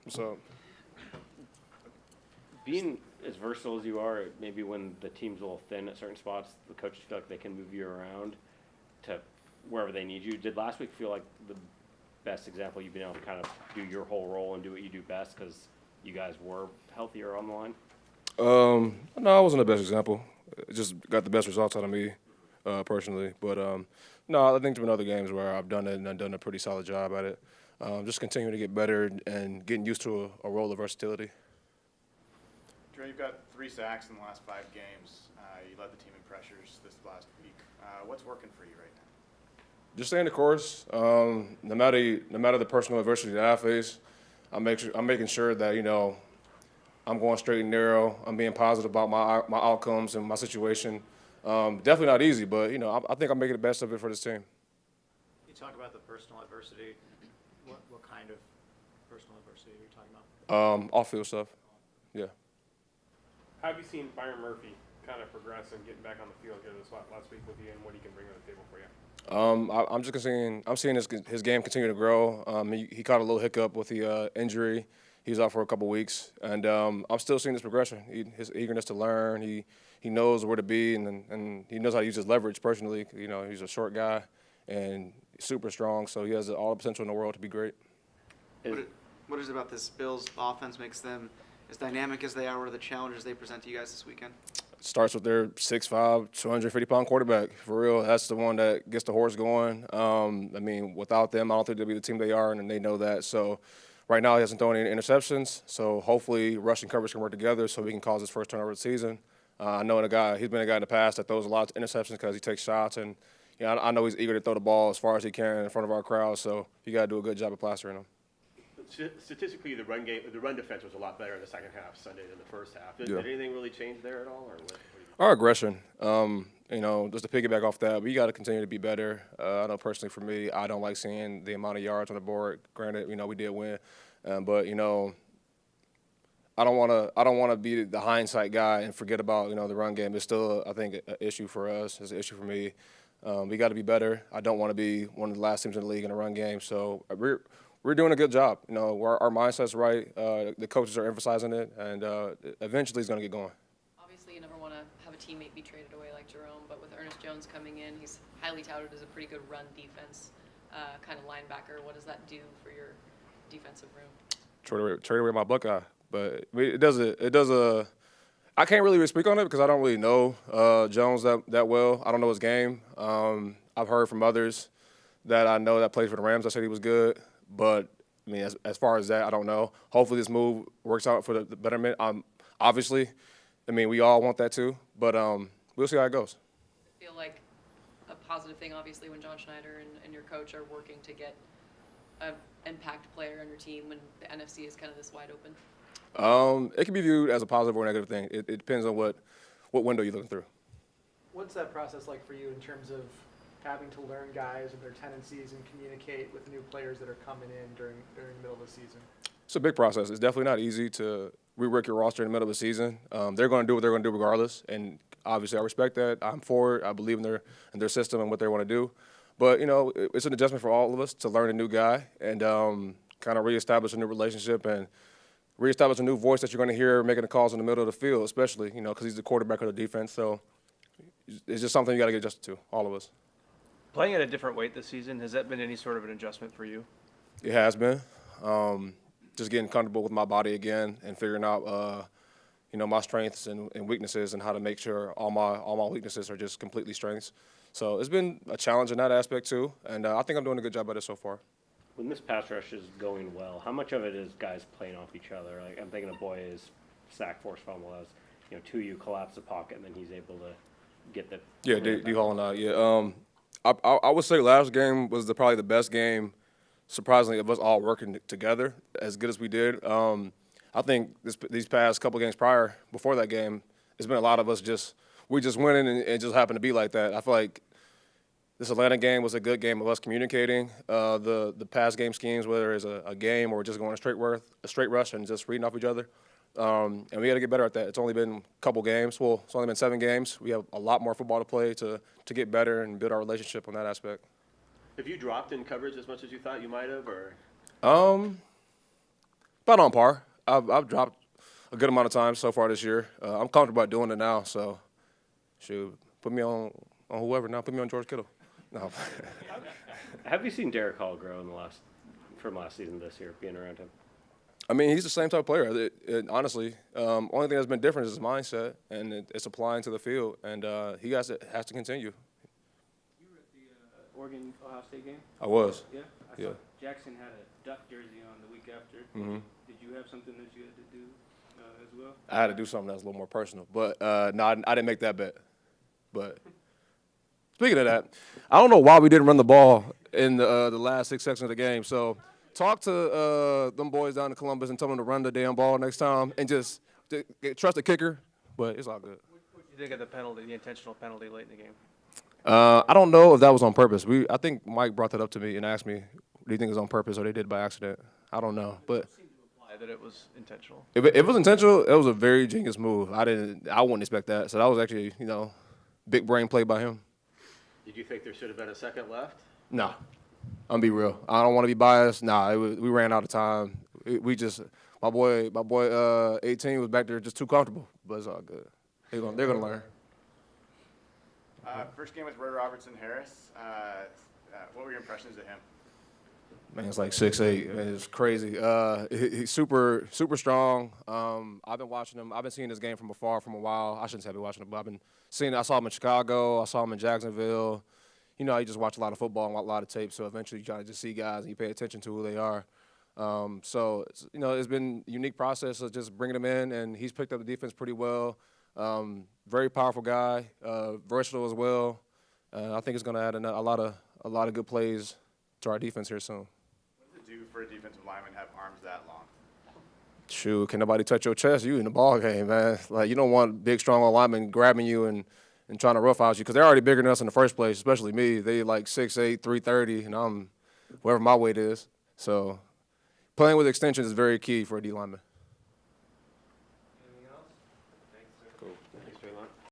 What's up? Being as versatile as you are, maybe when the team's a little thin at certain spots, the coaches feel like they can move you around to wherever they need you. Did last week feel like the best example you've been able to kind of do your whole role and do what you do best because you guys were healthier on the line? No, I wasn't the best example. It just got the best results out of me, personally. But no, I think there's been other games where I've done it and I've done a pretty solid job at it. Just continuing to get better and getting used to a role of versatility. Dre, you've got 3 sacks in the last 5 games. You led the team in pressures this last week. What's working for you right now? Just staying the course. No matter the personal adversity that I face, I'm making sure that I'm going straight and narrow. I'm being positive about my outcomes and my situation. Definitely not easy, but I think I'm making the best of it for this team. You talk about the personal adversity. What kind of personal adversity are you talking about? Off-field stuff. Yeah. How have you seen Byron Murphy kind of progress and getting back on the field here this last week with you, and what he can bring to the table for you? I'm seeing his game continue to grow. He caught a little hiccup with the injury. He's out for a couple weeks, and I'm still seeing this progression. His eagerness to learn. He knows where to be, and he knows how to use his leverage personally. He's a short guy and super strong, so he has all the potential in the world to be great. What is it about this Bills offense makes them as dynamic as they are? What are the challenges they present to you guys this weekend? Starts with their 6'5", 250-pound quarterback. For real, that's the one that gets the horse going. Without them, I don't think they'll be the team they are, and they know that. So right now he hasn't thrown any interceptions, so hopefully rush and coverage can work together so we can cause his first turnover of the season. I know he's been a guy in the past that throws a lot of interceptions because he takes shots, and I know he's eager to throw the ball as far as he can in front of our crowd, so you got to do a good job of plastering him. Statistically, the run defense was a lot better in the second half Sunday than the first half. Did anything really change there at all, or what? Our aggression, just to piggyback off that, we got to continue to be better. I know personally for me, I don't like seeing the amount of yards on the board. Granted, we did win, but I don't want to be the hindsight guy and forget about the run game. It's still, I think, an issue for us. It's an issue for me. We got to be better. I don't want to be one of the last teams in the league in a run game. So we're doing a good job. Our mindset's right. The coaches are emphasizing it, and eventually it's going to get going. Obviously, you never want to have a teammate be traded away like Jerome, but with Ernest Jones coming in, he's highly touted as a pretty good run defense kind of linebacker. What does that do for your defensive room? Trade away my Buckeye, but it does a. I can't really speak on it because I don't really know Jones that well. I don't know his game. I've heard from others that I know that played for the Rams. I said he was good, but as far as that, I don't know. Hopefully, this move works out for the betterment. Obviously, we all want that too, but we'll see how it goes. I feel like a positive thing, obviously, when John Schneider and your coach are working to get an impact player on your team when the NFC is kind of this wide open. It can be viewed as a positive or negative thing. It depends on what window you're looking through. What's that process like for you in terms of having to learn guys and their tendencies and communicate with new players that are coming in during the middle of the season? It's a big process. It's definitely not easy to rework your roster in the middle of the season. They're going to do what they're going to do regardless, and obviously I respect that. I'm for it. I believe in their system and what they want to do. But it's an adjustment for all of us to learn a new guy and kind of reestablish a new relationship and reestablish a new voice that you're going to hear making the calls in the middle of the field, especially because he's the quarterback of the defense. So it's just something you got to get adjusted to, all of us. Playing at a different weight this season, has that been any sort of an adjustment for you? It has been. Just getting comfortable with my body again and figuring out, my strengths and weaknesses and how to make sure all my weaknesses are just completely strengths. So it's been a challenge in that aspect too, and I think I'm doing a good job at it so far. When this pass rush is going well, how much of it is guys playing off each other? Like I'm thinking of Boye's sack, force fumble as two you collapse the pocket and then he's able to get the D Hall and I. Yeah, I would say last game was probably the best game. Surprisingly, of us all working together as good as we did. I think these past couple games before that game, it's been a lot of us just winning and it just happened to be like that. I feel like this Atlanta game was a good game of us communicating. The past game schemes, whether it's a game or just going a straight rush and just reading off each other. And we got to get better at that. It's only been a couple games. Well, it's only been 7 games. We have a lot more football to play to get better and build our relationship on that aspect. Have you dropped in coverage as much as you thought you might have, or? About on par. I've dropped a good amount of times so far this year. I'm comfortable at doing it now, so shoot, put me on whoever now. Put me on George Kittle. No. Have you seen Derick Hall grow from last season to this year, being around him? I mean, he's the same type of player. Honestly, only thing that's been different is his mindset, and it's applying to the field, and he has to continue. You were at the Oregon-Ohio State game? I was. Yeah? I Yeah. saw Jackson had a Duck jersey on the week after. Mm-hmm. Did you have something that you had to do as well? I had to do something that's a little more personal, but no, I didn't make that bet. But speaking of that, I don't know why we didn't run the ball in the last 6 seconds of the game. So talk to them boys down in Columbus and tell them to run the damn ball next time and just trust the kicker. But it's all good. What do you think of the penalty, the intentional penalty late in the game? I don't know if that was on purpose. I think Mike brought that up to me and asked me, "Do you think it was on purpose or they did it by accident?" I don't know, but It seemed to imply that it was intentional. if it was intentional, it was a very genius move. I wouldn't expect that. So that was actually big brain play by him. Did you think there should have been a second left? Nah, I'm be real. I don't want to be biased. Nah, we ran out of time. We just my boy 18 was back there just too comfortable, but it's all good. They're gonna learn. First game with Roy Robertson Harris. What were your impressions of him? Man, it's like 6'8". It's crazy. He's super strong. I've been watching him. I've been seeing this game from afar from a while. I shouldn't say I've been watching him, but I've been seeing it. I saw him in Chicago. I saw him in Jacksonville. You know, watch a lot of football and a lot of tape, so eventually you try to just see guys and you pay attention to who they are. So, it's been a unique process of just bringing him in, and he's picked up the defense pretty well. Very powerful guy, versatile as well. I think it's going to add a lot of good plays to our defense here soon. What does it do for a defensive lineman to have arms that long? Shoot, can nobody touch your chest? You in the ball game, man. Like, you don't want big, strong linemen grabbing you and trying to roughhouse you because they're already bigger than us in the first place, especially me. They like 6'8", 330, and I'm wherever my weight is. So playing with extensions is very key for a D lineman.